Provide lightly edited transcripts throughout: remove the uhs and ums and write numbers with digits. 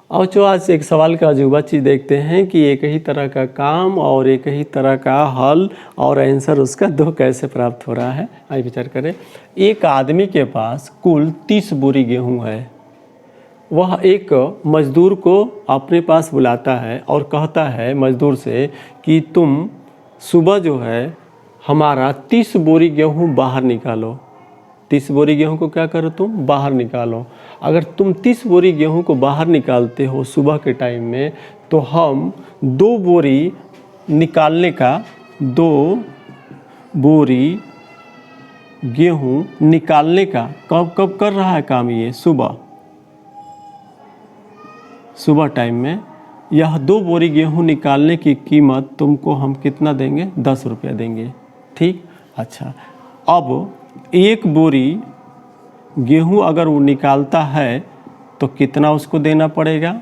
और जो आज एक सवाल का अजूबा चीज़ देखते हैं कि एक ही तरह का काम और एक ही तरह का हल और आंसर उसका दो कैसे प्राप्त हो रहा है। आइए विचार करें। एक आदमी के पास कुल 30 बोरी गेहूं है। वह एक मजदूर को अपने पास बुलाता है और कहता है मजदूर से कि तुम सुबह जो है हमारा 30 बोरी गेहूं बाहर निकालो। 30 बोरी गेहूं को क्या करो, तुम बाहर निकालो। अगर तुम 30 बोरी गेहूं को बाहर निकालते हो सुबह के टाइम में, तो हम 2 बोरी निकालने का 2 बोरी गेहूं निकालने का कब कब कर रहा है काम, ये सुबह टाइम में। यह 2 बोरी गेहूं निकालने की कीमत तुमको हम कितना देंगे, 10 रुपया देंगे। ठीक, अच्छा। अब 1 बोरी गेहूं अगर वो निकालता है तो कितना उसको देना पड़ेगा,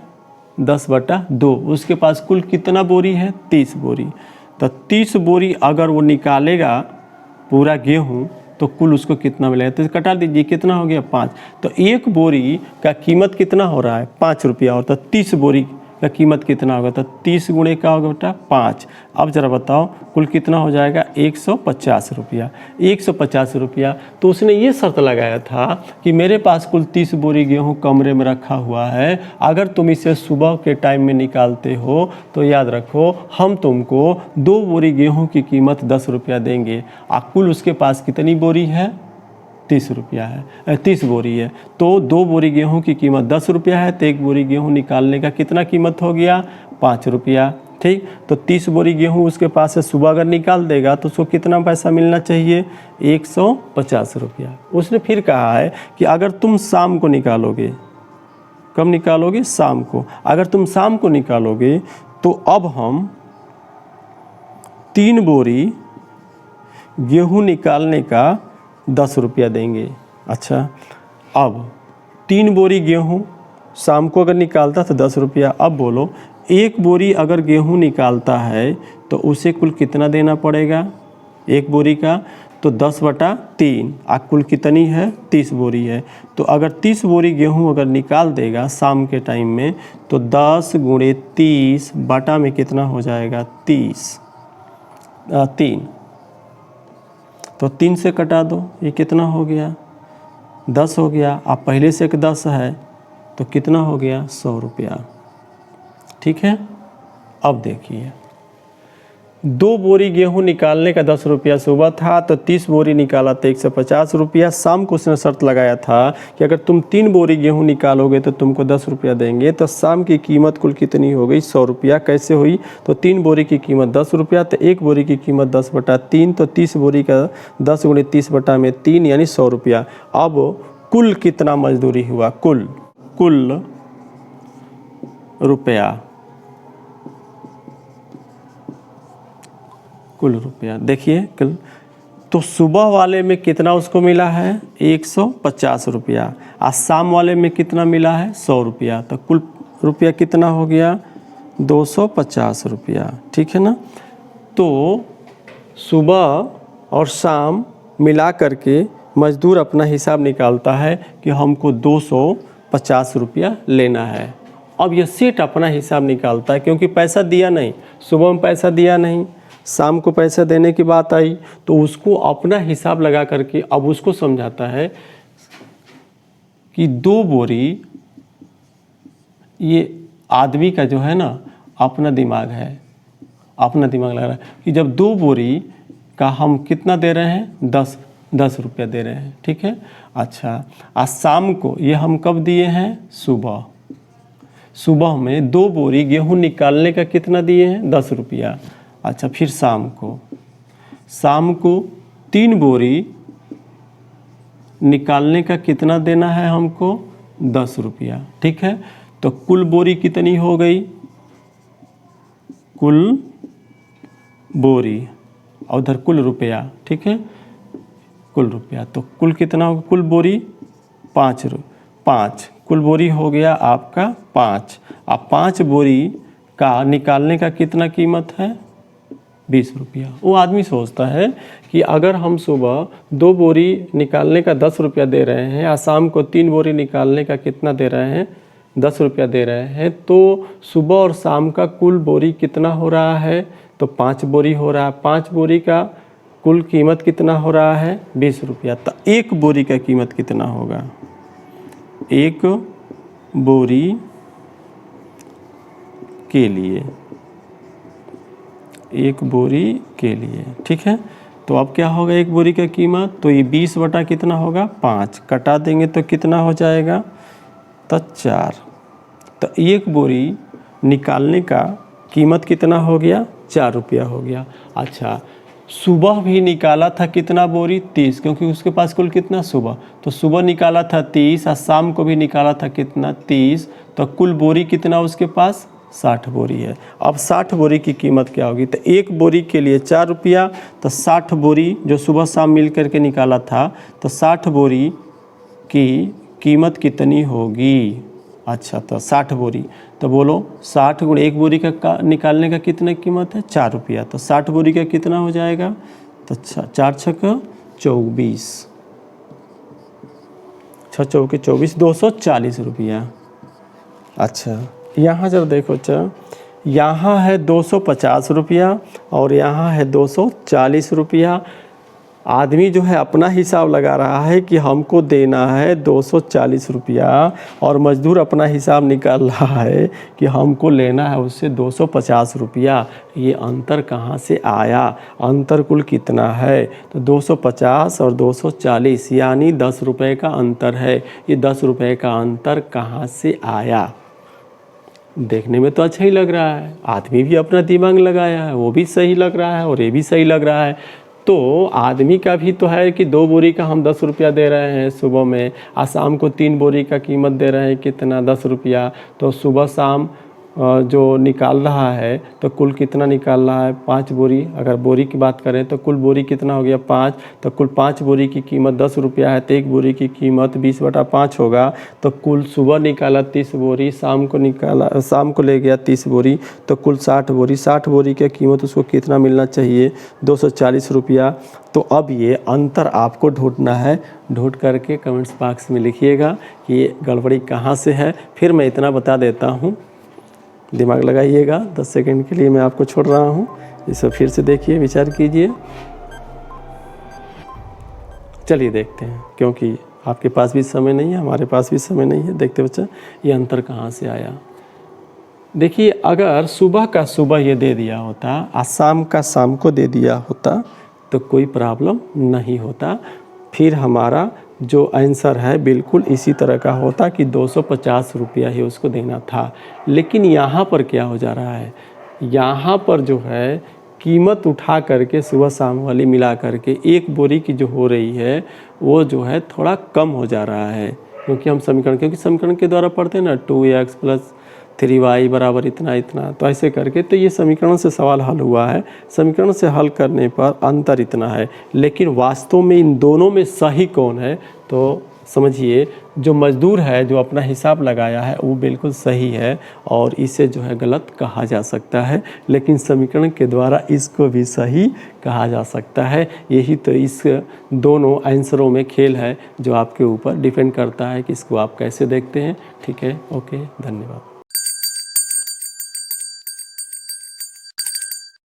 10/2। उसके पास कुल कितना बोरी है, 30 बोरी। तो 30 बोरी अगर वो निकालेगा पूरा गेहूं तो कुल उसको कितना मिलेगा, तो कटा दीजिए, कितना हो गया, 5। तो 1 बोरी का कीमत कितना हो रहा है, 5 रुपया। और तो 30 बोरी का कीमत कितना होगा, तो 30 गुणे का होगा बेटा 5। अब ज़रा बताओ कुल कितना हो जाएगा, 150 रुपया। 150 रुपया। तो उसने ये शर्त लगाया था कि मेरे पास कुल 30 बोरी गेहूं कमरे में रखा हुआ है, अगर तुम इसे सुबह के टाइम में निकालते हो तो याद रखो हम तुमको 2 बोरी गेहूं की कीमत 10 रुपया देंगे। कुल उसके पास कितनी बोरी है, 30 रुपया है, 30 बोरी है। तो 2 बोरी गेहूं की कीमत 10 रुपया है, तो 1 बोरी गेहूं निकालने का कितना कीमत हो गया, 5 रुपया। ठीक, तो 30 बोरी गेहूं उसके पास है, सुबह अगर निकाल देगा तो उसको कितना पैसा मिलना चाहिए, 150 रुपया। उसने फिर कहा है कि अगर तुम शाम को निकालोगे, कब निकालोगे, शाम को। अगर तुम शाम को निकालोगे तो अब हम 3 बोरी गेहूं निकालने का 10 रुपया देंगे। अच्छा, अब 3 बोरी गेहूं शाम को अगर निकालता तो 10 रुपया। अब बोलो 1 बोरी अगर गेहूं निकालता है तो उसे कुल कितना देना पड़ेगा, 1 बोरी का, तो 10/3। कुल कितनी है, 30 बोरी है। तो अगर 30 बोरी गेहूं अगर निकाल देगा शाम के टाइम में, तो 10 गुणे 30 बटा में कितना हो जाएगा, 3। तो 3 से कटा दो, ये कितना हो गया, 10 हो गया। अब पहले से एक 10 है तो कितना हो गया, 100 रुपया। ठीक है। अब देखिए 2 बोरी गेहूं निकालने का 10 रुपया सुबह था, तो 30 बोरी निकाला तो 150 रुपया। शाम को उसने शर्त लगाया था कि अगर तुम 3 बोरी गेहूं निकालोगे तो तुमको 10 रुपया देंगे। तो शाम की कीमत कुल कितनी हो गई, 100 रुपया। कैसे हुई, तो 3 बोरी की कीमत 10 रुपया, तो 1 बोरी की कीमत 10/3। तो 30 बोरी का 10 गुणे 30 बटा में 3 यानी 100 रुपया। अब कुल कितना मजदूरी हुआ, कुल रुपया देखिए कल। तो सुबह वाले में कितना उसको मिला है, 150 रुपया। और शाम वाले में कितना मिला है, 100 रुपया। तो कुल रुपया कितना हो गया, 250 रुपया। ठीक है ना। तो सुबह और शाम मिला करके मजदूर अपना हिसाब निकालता है कि हमको 250 रुपया लेना है। अब ये सेठ अपना हिसाब निकालता है, क्योंकि पैसा दिया नहीं, सुबह में पैसा दिया नहीं, शाम को पैसा देने की बात आई, तो उसको अपना हिसाब लगा करके अब उसको समझाता है कि 2 बोरी, ये आदमी का जो है ना अपना दिमाग है, अपना दिमाग लग रहा है कि जब 2 बोरी का हम कितना दे रहे हैं, 10 रुपया दे रहे हैं। ठीक है। अच्छा, आज शाम को ये हम कब दिए हैं, सुबह में 2 बोरी गेहूं निकालने का कितना दिए हैं, 10 रुपया। अच्छा, फिर शाम को 3 बोरी निकालने का कितना देना है हमको, 10 रुपया। ठीक है। तो कुल बोरी कितनी हो गई, कुल बोरी, और उधर कुल रुपया। ठीक है, कुल रुपया। तो कुल कितना होगा, कुल बोरी 5। कुल बोरी हो गया आपका 5। अब 5 बोरी का निकालने का कितना कीमत है, 20 रुपया। वो आदमी सोचता है कि अगर हम सुबह 2 बोरी निकालने का 10 रुपया दे रहे हैं और शाम को 3 बोरी निकालने का कितना दे रहे हैं, 10 रुपया दे रहे हैं, तो सुबह और शाम का कुल बोरी कितना हो रहा है? तो 5 बोरी हो रहा है। 5 बोरी का कुल कीमत कितना हो रहा है? 20 रुपया। तो एक बोरी का कीमत कितना होगा? एक बोरी के लिए, एक बोरी के लिए, ठीक है। तो अब क्या होगा एक बोरी का कीमत? तो ये 20 बटा कितना होगा? 5, कटा देंगे तो कितना हो जाएगा? तो 4। तो एक बोरी निकालने का कीमत कितना हो गया? 4 रुपया हो गया। अच्छा, सुबह भी निकाला था कितना बोरी? 30, क्योंकि उसके पास कुल कितना सुबह, तो सुबह निकाला था 30 और शाम को भी निकाला था कितना? 30। तो कुल बोरी कितना उसके पास? 60 बोरी है। अब 60 बोरी की कीमत क्या होगी? तो एक बोरी के लिए 4 रुपया, तो 60 बोरी जो सुबह शाम मिल करके निकाला था, तो 60 बोरी की कीमत कितनी होगी? अच्छा, तो 60 बोरी, तो बोलो 60 गुणे एक बोरी का निकालने का कितने कीमत है? 4 रुपया। तो 60 बोरी का कितना हो जाएगा? तो 4 छक 24, 6 चौके 24, 240 रुपया। अच्छा, यहाँ जब देखो यहाँ है 250 रुपया और यहाँ है 240 रुपया। आदमी जो है अपना हिसाब लगा रहा है कि हमको देना है 240 रुपया, और मजदूर अपना हिसाब निकाल रहा है कि हमको लेना है उससे 250 रुपया। ये अंतर कहाँ से आया? अंतर कुल कितना है? तो 250 और 240 यानी 10 रुपये का अंतर है। ये 10 रुपये का अंतर कहाँ से आया? देखने में तो अच्छा ही लग रहा है, आदमी भी अपना दिमाग लगाया है, वो भी सही लग रहा है और ये भी सही लग रहा है। तो आदमी का भी तो है कि 2 बोरी का हम 10 रुपया दे रहे हैं सुबह में, और शाम को 3 बोरी का कीमत दे रहे हैं कितना? 10 रुपया। तो सुबह शाम जो निकाल रहा है तो कुल कितना निकाल रहा है? 5 बोरी। अगर बोरी की बात करें तो कुल बोरी कितना हो गया? 5। तो कुल 5 बोरी की कीमत 10 रुपया है, तो एक बोरी की कीमत 20 बटा 5 होगा। तो कुल सुबह निकाला 30 बोरी, शाम को ले गया 30 बोरी, तो कुल 60 बोरी। 60 बोरी की कीमत उसको कितना मिलना चाहिए? 240 रुपया। तो अब ये अंतर आपको ढूंढना है, ढूंढ करके कमेंट्स बॉक्स में लिखिएगा कि ये गड़बड़ी कहाँ से है। फिर मैं इतना बता देता हूँ, दिमाग लगाइएगा। 10 सेकंड के लिए मैं आपको छोड़ रहा हूँ, इसे फिर से देखिए, विचार कीजिए। चलिए देखते हैं, क्योंकि आपके पास भी समय नहीं है, हमारे पास भी समय नहीं है। देखते बच्चा, ये अंतर कहाँ से आया। देखिए, अगर सुबह का सुबह ये दे दिया होता और शाम का शाम को दे दिया होता तो कोई प्रॉब्लम नहीं होता। फिर हमारा जो आंसर है बिल्कुल इसी तरह का होता कि 250 रुपया ही उसको देना था। लेकिन यहाँ पर क्या हो जा रहा है? यहाँ पर जो है कीमत उठा करके सुबह शाम वाली मिला करके एक बोरी की जो हो रही है वो जो है थोड़ा कम हो जा रहा है, क्योंकि समीकरण के द्वारा पढ़ते हैं ना, 2x + 3y बराबर इतना इतना। तो ऐसे करके तो ये समीकरण से सवाल हल हुआ है। समीकरण से हल करने पर अंतर इतना है, लेकिन वास्तव में इन दोनों में सही कौन है? तो समझिए, जो मजदूर है जो अपना हिसाब लगाया है वो बिल्कुल सही है और इसे जो है गलत कहा जा सकता है, लेकिन समीकरण के द्वारा इसको भी सही कहा जा सकता है। यही तो इस दोनों आंसरों में खेल है, जो आपके ऊपर डिपेंड करता है कि इसको आप कैसे देखते हैं। ठीक है, ओके, धन्यवाद।